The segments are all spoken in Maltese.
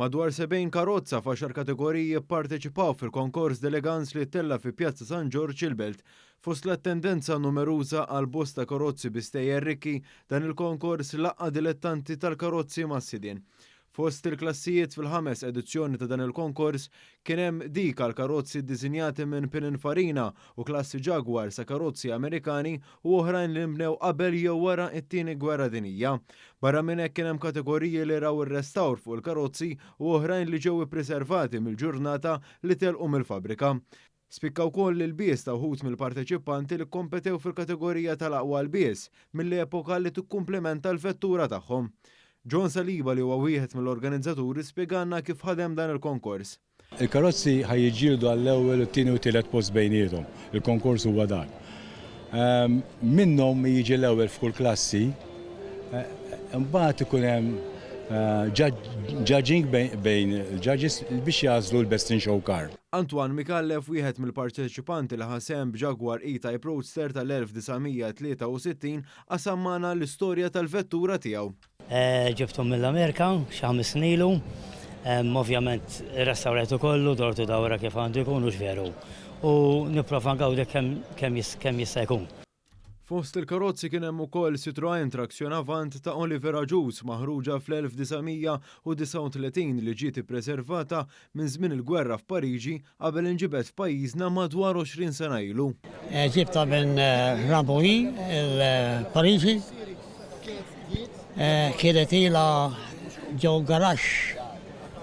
Madwar 70 karozza f'għaxar kategoriji pparteċipaw fil-konkors d'eleganz li tella fi Pjazza San Giorgio il-Belt. Fost l-attendenza numeruża għal bosta karozzi bistejjer rikki, dan il-konkors laqqa dilettanti tal-karozzi massidin. Fost il-klassijiet fil-5 edizzjoni ta' dan il-konkors kien hemm dik għal karozzi ddisinjati minn Pininfarina u klassi Jaguar sa' karozzi Amerikani u oħrajn li mbnew qabel jew wara t-tieni gwerra dinjija. Barra minn hekk kien hemm kategoriji li raw ir-restawr fuq il-karozzi u oħrajn li ġew ippreservati mill-ġurnata li telqu mill-fabrika. Spikka wkoll il-bies ta' wħud mill-parteċipanti li kompetew fil-kategorija tal-aqwa l-bies mill-epoka li tikkumplementa l-vettura tagħhom. John Saliba li huwa wieħed mill-organizzaturi spjegalna kif ħadem dan il-konkors. Il-karozzi ħajjiġġieldu għall-ewwel u t-tieni u tielet post bejniethom. Il-konkors huwa dan. Minnhom jiġi l-ewwel f'kull klassi, imbagħad ikun hemm judging bejn il-judges biex jażlu l-best in show car. Antoine Mikallef, wieħed mill-parteċipanti li ħasem b'Jaguar E-Type Roadster tal-1963, qasammana l-istorja tal-vettura tiegħu. Ġibtum mill-Amerika, xi 5 snin ilu, ovvjament restawrajtu kollu, dortu dawra kif għandu jkun u veru. U nipprova ngawdek kemm jista' jkun. Fost il-karozzi kien hemm ukoll Citroën traksjon Avant ta' Oliver Agius maħruġa fl-1939 li ġiet ippreservata minn żmien il-gwerra f'Pariġi qabel inġibet f'pajjiżna madwar 20 sena ilu. Ġibta minn Rambouillet, il-Pariġi. Kienet ilha ġew garaxx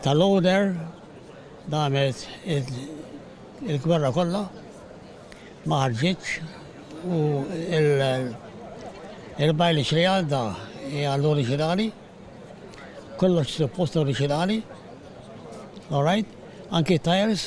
tal-Oder damet il-gwerra kollha ma ħarġitx u il-bajliċ li għadda hija l-oriġinali, kollox suppost oriġinali, all right, anki tires.